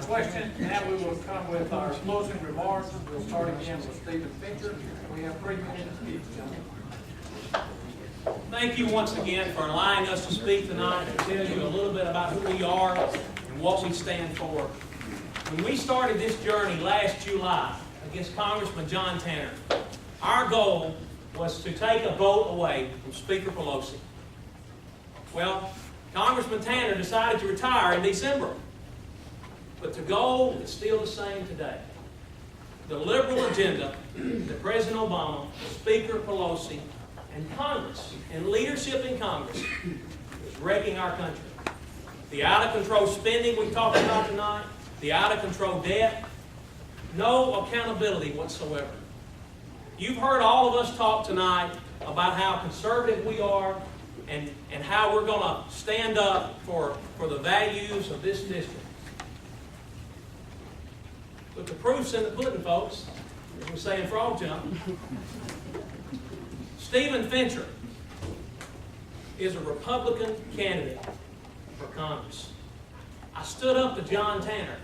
questions. Now we will come with our closing remarks. We'll start again with Stephen Fincher. We have 3 minutes each, gentlemen. Thank you once again for allowing us to speak tonight and tell you a little bit about who we are and what we stand for. When we started this journey last July against Congressman John Tanner, our goal was to take a vote away from Speaker Pelosi. Well, Congressman Tanner decided to retire in December. But the goal is still the same today. The liberal agenda that President Obama, Speaker Pelosi, and Congress, and leadership in Congress, is wrecking our country. The out-of-control spending we talked about tonight, the out-of-control debt, no accountability whatsoever. You've heard all of us talk tonight about how conservative we are and how we're going to stand up for the values of this district. But the proof's in the pudding, folks, as we say in Frog Jump. Stephen Fincher is a Republican candidate for Congress. I stood up to John Tanner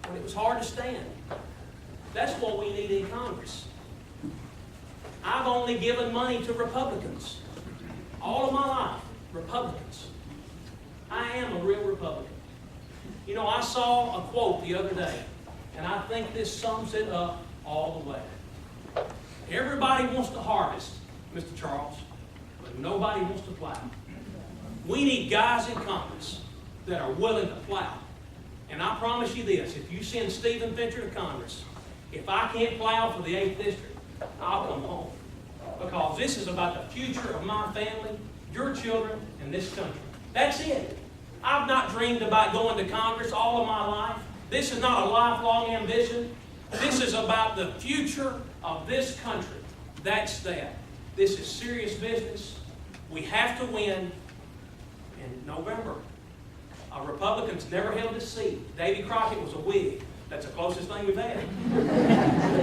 when it was hard to stand. That's what we need in Congress. I've only given money to Republicans. All of my life, Republicans. I am a real Republican. You know, I saw a quote the other day, and I think this sums it up all the way. Everybody wants to harvest, Mr. Charles, but nobody wants to plow. We need guys in Congress that are willing to plow. And I promise you this, if you send Stephen Fincher to Congress, if I can't plow for the 8th District, I'll come home. Because this is about the future of my family, your children, and this country. That's it. I've not dreamed about going to Congress all of my life. This is not a lifelong ambition. This is about the future of this country. That's that. This is serious business. We have to win in November. Republicans never held this seat. Davy Crockett was a Whig. That's the closest thing we've had.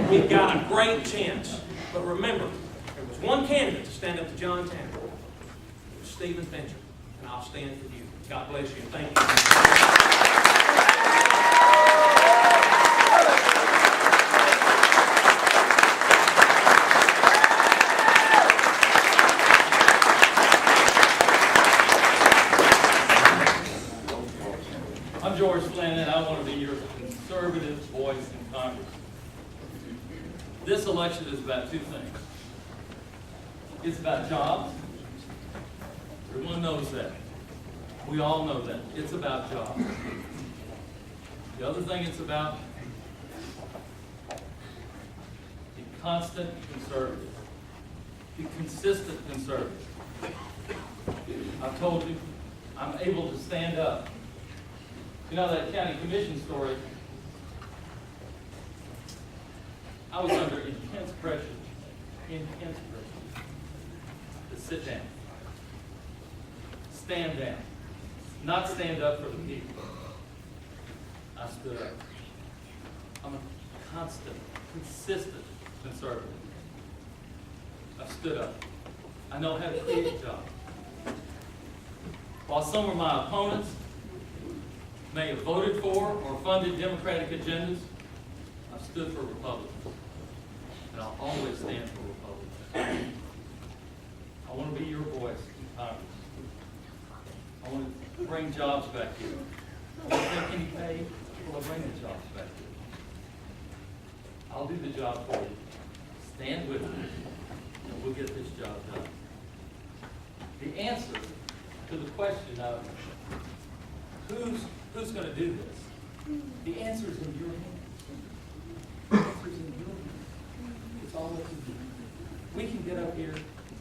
We've got a great chance. But remember, there was one candidate to stand up to John Tanner. It was Stephen Fincher. And I'll stand for you. God bless you. Thank you. George Flynn, and I want to be your conservative voice in Congress. This election is about two things. It's about jobs. Everyone knows that. We all know that. It's about jobs. The other thing it's about, be constant conservative. Be consistent conservative. I've told you, I'm able to stand up. You know that county commission story? I was under intense pressure to sit down, stand down, not stand up for the people. I stood up. I'm a constant, consistent conservative. I stood up. I know how to create a job. While some of my opponents may have voted for or funded Democratic agendas, I've stood for Republicans. And I'll always stand for Republicans. I want to be your voice in Congress. I want to bring jobs back here. I want to take any pay, will bring the jobs back here. I'll do the job for you. Stand with me, and we'll get this job done. The answer to the question of who's going to do this? The answer is in your hands. The answer is in your hands. It's all up to you. We can get up here.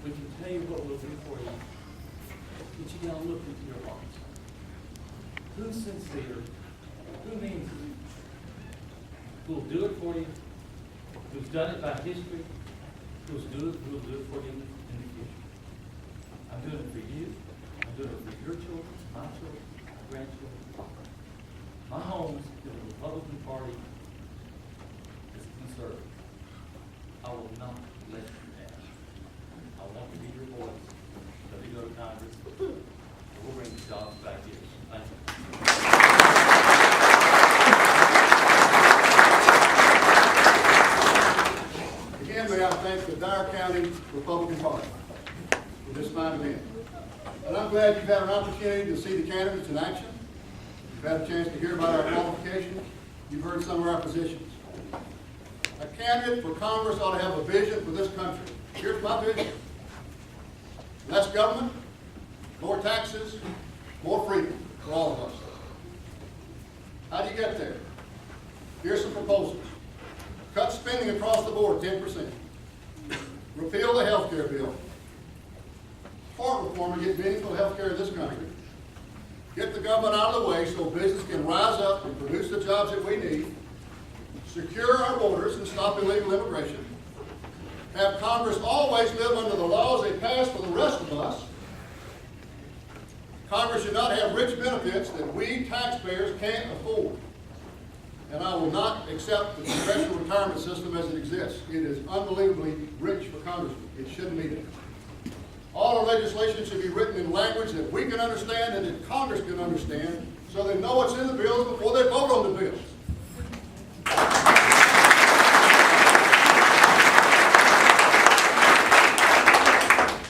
We can tell you what we'll do for you. But you got to look into your hearts. Who's sincere? Who means who'll do it for you? Who's done it by history? Who'll do it for you in the future? I'm doing it for you. I'm doing it for your children, my children, my grandchildren. My home is the Republican Party is conservative. I will not let you down. I want to be your voice. Let me go to Congress. We'll bring the jobs back here. Thank you. glad you've had an opportunity to see the candidates in action. You've had a chance to hear about our qualifications. You've heard some of our positions. A candidate for Congress ought to have a vision for this country. Here's my vision. Less government, more taxes, more freedom for all of us. How do you get there? Here's some proposals. Cut spending across the board 10%. Repeal the health care bill. Heart reform to get meaningful health care in this country. Get the government out of the way so business can rise up and produce the jobs that we need. Secure our borders and stop illegal immigration. Have Congress always live under the laws they pass for the rest of us. Congress should not have rich benefits that we taxpayers can't afford. And I will not accept the congressional retirement system as it exists. It is unbelievably rich for congressmen. It shouldn't be there. All our legislation should be written in language that we can understand and that Congress can understand, so they know what's in the bills before they vote on the bills.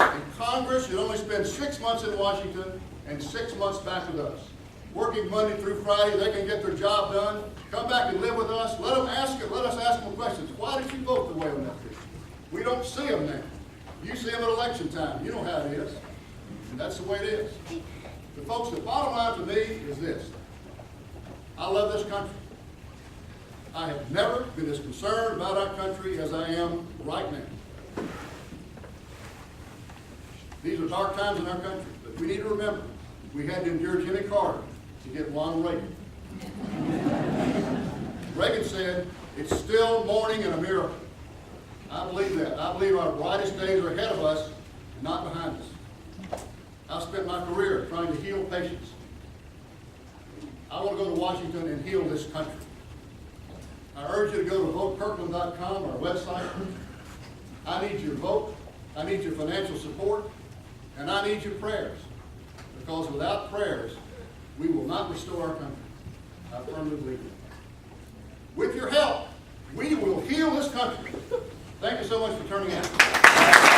And Congress should only spend 6 months in Washington and 6 months back with us. Working Monday through Friday, they can get their job done, come back and live with us, let us ask them questions. Why did you vote the way on that issue? We don't see them now. You see them at election time. You know how it is. And that's the way it is. But folks, the bottom line to me is this. I love this country. I have never been as concerned about our country as I am right now. These are dark times in our country, but we need to remember, we had to endure Jimmy Carter to get Ronald Reagan. Reagan said, "It's still morning in America." I believe that. I believe our brightest days are ahead of us, not behind us. I've spent my career trying to heal patients. I want to go to Washington and heal this country. I urge you to go to votekirkland.com, our website. I need your vote. I need your financial support. And I need your prayers. Because without prayers, we will not restore our country. I firmly believe it. With your help, we will heal this country. Thank you so much for turning out.